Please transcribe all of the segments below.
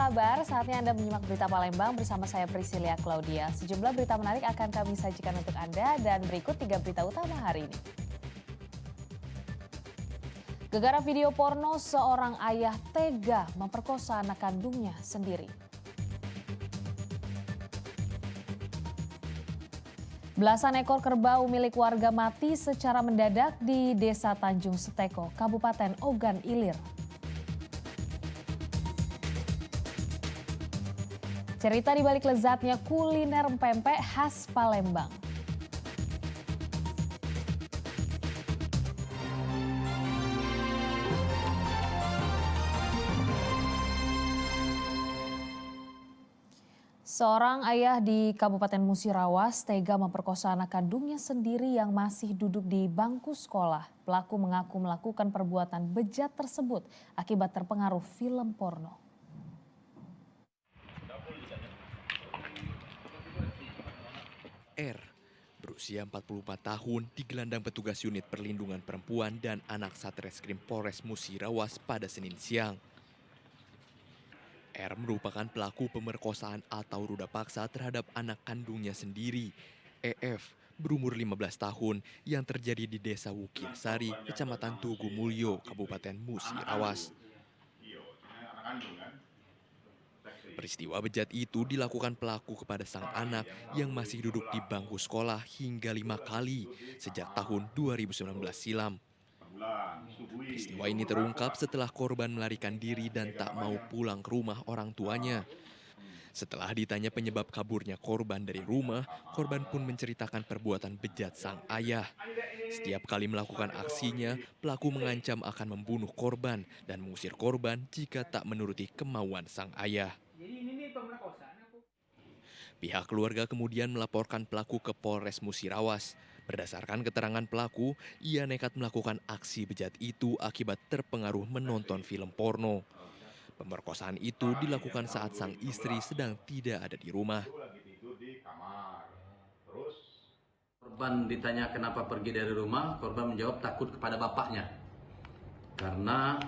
kabar? Saatnya Anda menyimak berita Palembang bersama saya Priscilia Claudia. Sejumlah berita menarik akan kami sajikan untuk Anda dan berikut 3 berita utama hari ini. Gegara video porno seorang ayah tega memperkosa anak kandungnya sendiri. Belasan ekor kerbau milik warga mati secara mendadak di Desa Tanjung Seteko, Kabupaten Ogan Ilir. Cerita di balik lezatnya kuliner pempek khas Palembang. Seorang ayah di Kabupaten Musirawas tega memperkosa anak kandungnya sendiri yang masih duduk di bangku sekolah. Pelaku mengaku melakukan perbuatan bejat tersebut akibat terpengaruh film porno. R, berusia 44 tahun, digelandang petugas unit perlindungan perempuan dan anak Satreskrim Polres Musirawas pada Senin siang. R merupakan pelaku pemerkosaan atau ruda paksa terhadap anak kandungnya sendiri, EF, berumur 15 tahun, yang terjadi di Desa Wukirsari, Kecamatan Tugumulyo, Kabupaten Musirawas. Peristiwa bejat itu dilakukan pelaku kepada sang anak yang masih duduk di bangku sekolah hingga 5 kali sejak tahun 2019 silam. Peristiwa ini terungkap setelah korban melarikan diri dan tak mau pulang ke rumah orang tuanya. Setelah ditanya penyebab kaburnya korban dari rumah, korban pun menceritakan perbuatan bejat sang ayah. Setiap kali melakukan aksinya, pelaku mengancam akan membunuh korban dan mengusir korban jika tak menuruti kemauan sang ayah. Pihak keluarga kemudian melaporkan pelaku ke Polres Musirawas. Berdasarkan keterangan pelaku, ia nekat melakukan aksi bejat itu akibat terpengaruh menonton film porno. Pemerkosaan itu dilakukan saat sang istri sedang tidak ada di rumah. Korban ditanya kenapa pergi dari rumah, korban menjawab takut kepada bapaknya. Karena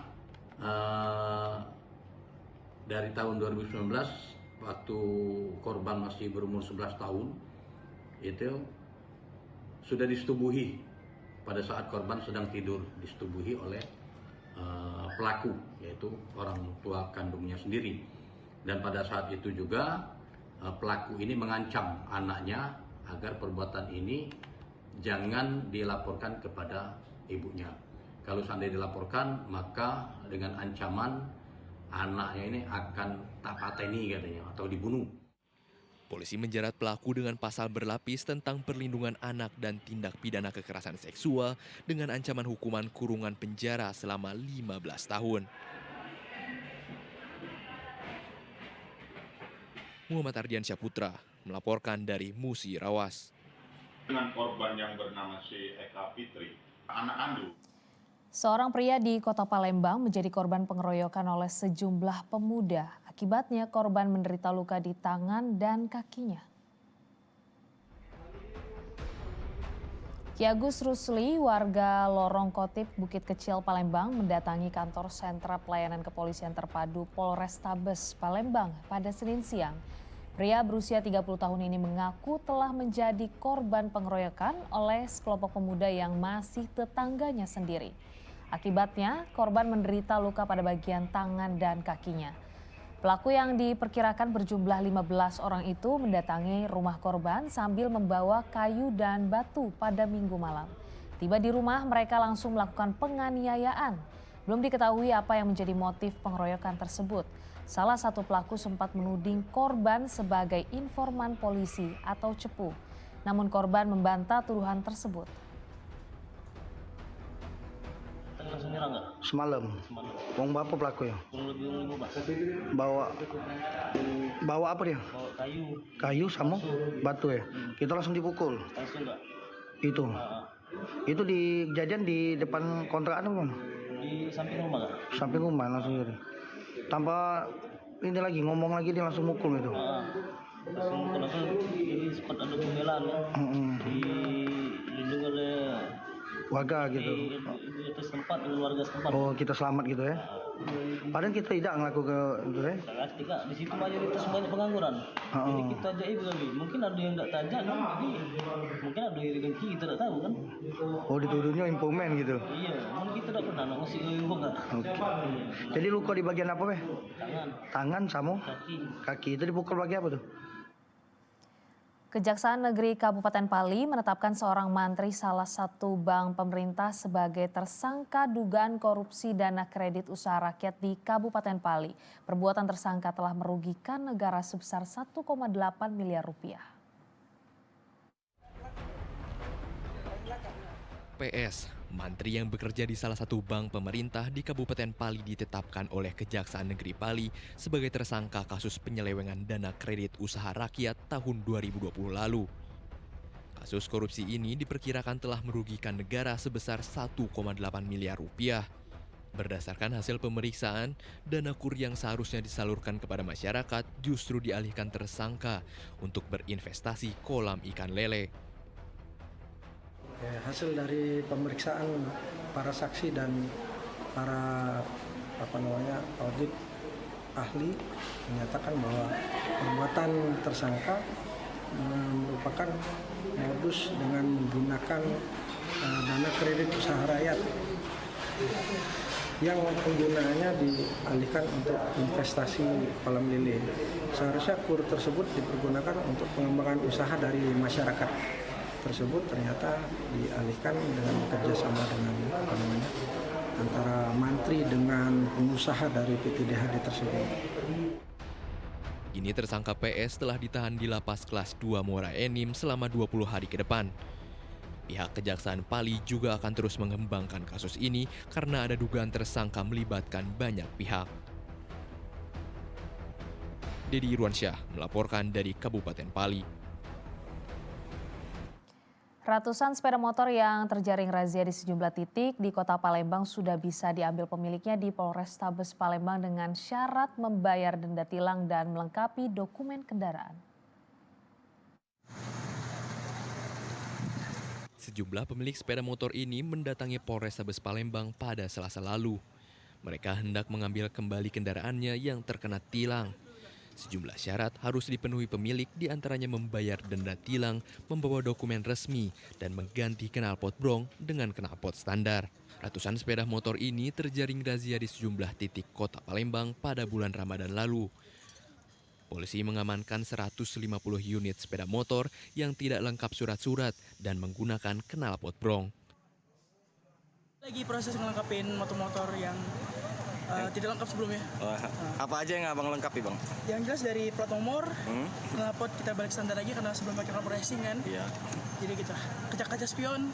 dari tahun 2019, waktu korban masih berumur 11 tahun, itu sudah disetubuhi pada saat korban sedang tidur, disetubuhi oleh pelaku, yaitu orang tua kandungnya sendiri. Dan pada saat itu juga pelaku ini mengancam anaknya agar perbuatan ini jangan dilaporkan kepada ibunya. Kalau seandainya dilaporkan, maka dengan ancaman anaknya ini akan tak pateni katanya atau dibunuh. Polisi menjerat pelaku dengan pasal berlapis tentang perlindungan anak dan tindak pidana kekerasan seksual dengan ancaman hukuman kurungan penjara selama 15 tahun. Muhammad Ardiansyah Putra melaporkan dari Musirawas. Dengan korban yang bernama si Eka Fitri, anak kandung. Seorang pria di Kota Palembang menjadi korban pengeroyokan oleh sejumlah pemuda. Akibatnya korban menderita luka di tangan dan kakinya. Ki Agus Rusli, warga Lorong Kotip, Bukit Kecil, Palembang, mendatangi kantor sentra pelayanan kepolisian terpadu Polrestabes Palembang pada Senin siang. Pria berusia 30 tahun ini mengaku telah menjadi korban pengeroyokan oleh sekelompok pemuda yang masih tetangganya sendiri. Akibatnya, korban menderita luka pada bagian tangan dan kakinya. Pelaku yang diperkirakan berjumlah 15 orang itu mendatangi rumah korban sambil membawa kayu dan batu pada Minggu malam. Tiba di rumah, mereka langsung melakukan penganiayaan. Belum diketahui apa yang menjadi motif pengeroyokan tersebut. Salah satu pelaku sempat menuding korban sebagai informan polisi atau cepu. Namun korban membantah tuduhan tersebut. Langsung nyerang nggak? Semalam. Wong bapak pelaku ya? Bawa apa dia? Bawa kayu. Kayu sama batu ya? Kita langsung dipukul. Langsung nggak? Itu di kejadian di depan kontrakan bukan? Di samping rumah nggak? Samping rumah langsung jadi. Tanpa ini lagi ngomong lagi dia langsung mukul itu. Langsung ini sempat ada pembelaan ya. Dilindungi oleh warga gitu. Itu setempat dengan warga setempat. Oh, kita selamat gitu ya. Padahal kita tidak ngelaku ke itu deh. Pasti kak, di situ mayoritas banyak pengangguran. Jadi kita ajak kali. Mungkin ada yang nggak tajak kan, jadi mungkin ada yang dengki kita tidak tahu kan. Oh, dituduhnya impomen gitu. Iya, mungkin kita tidak pernah ngasih ke ibu kan. Oke. Jadi luka di bagian apa, Beh? Tangan, Tangan sama kaki. kaki. Itu dipukul bagian apa tuh? Kejaksaan Negeri Kabupaten Pali menetapkan seorang mantri salah satu bank pemerintah sebagai tersangka dugaan korupsi dana kredit usaha rakyat di Kabupaten Pali. Perbuatan tersangka telah merugikan negara sebesar 1,8 miliar rupiah. PS, mantri yang bekerja di salah satu bank pemerintah di Kabupaten Pali ditetapkan oleh Kejaksaan Negeri Pali sebagai tersangka kasus penyelewengan dana kredit usaha rakyat tahun 2020 lalu. Kasus korupsi ini diperkirakan telah merugikan negara sebesar 1,8 miliar rupiah. Berdasarkan hasil pemeriksaan, dana kur yang seharusnya disalurkan kepada masyarakat justru dialihkan tersangka untuk berinvestasi kolam ikan lele. Hasil dari pemeriksaan para saksi dan para audit ahli menyatakan bahwa perbuatan tersangka merupakan modus dengan menggunakan dana kredit usaha rakyat yang penggunaannya dialihkan untuk investasi kolam lele. Seharusnya kur tersebut dipergunakan untuk pengembangan usaha dari masyarakat tersebut, ternyata dialihkan dengan bekerjasama dengan antara mantri dengan pengusaha dari PT DHD tersebut. Kini tersangka PS telah ditahan di lapas kelas 2 Muara Enim selama 20 hari ke depan. Pihak Kejaksaan Pali juga akan terus mengembangkan kasus ini karena ada dugaan tersangka melibatkan banyak pihak. Dedi Irwansyah melaporkan dari Kabupaten Pali. Ratusan sepeda motor yang terjaring razia di sejumlah titik di Kota Palembang sudah bisa diambil pemiliknya di Polrestabes Palembang dengan syarat membayar denda tilang dan melengkapi dokumen kendaraan. Sejumlah pemilik sepeda motor ini mendatangi Polrestabes Palembang pada Selasa lalu. Mereka hendak mengambil kembali kendaraannya yang terkena tilang. Sejumlah syarat harus dipenuhi pemilik, diantaranya membayar denda tilang, membawa dokumen resmi, dan mengganti knalpot brong dengan knalpot standar. Ratusan sepeda motor ini terjaring razia di sejumlah titik Kota Palembang pada bulan Ramadan lalu. Polisi mengamankan 150 unit sepeda motor yang tidak lengkap surat-surat dan menggunakan knalpot brong. Lagi proses ngelengkapin motor-motor yang tidak lengkap sebelumnya. Apa aja yang abang lengkapi, Bang? Yang jelas dari plat nomor, knalpot kita balik standar lagi karena sebelum pakai knalpot racing kan. Iya. Jadi gitu. Kaca-kaca spion.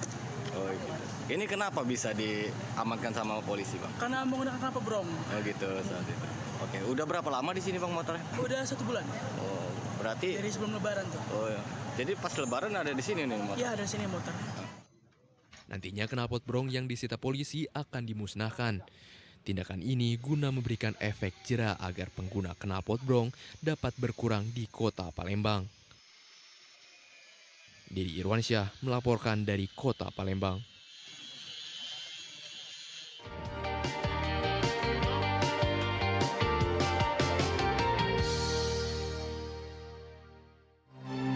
Oh gitu. Ini kenapa bisa diamankan sama polisi, Bang? Karena menggunakan knalpot brong. Oh gitu saat itu. Oke, udah berapa lama di sini, Bang, motornya? Udah 1 bulan. Oh, berarti Dari sebelum lebaran tuh. Oh ya. Jadi pas lebaran ada di sini nih motor? Iya, ada sini motor. Nantinya knalpot brong yang disita polisi akan dimusnahkan. Tindakan ini guna memberikan efek jera agar pengguna knalpot brong dapat berkurang di Kota Palembang. Dedi Irwansyah melaporkan dari Kota Palembang.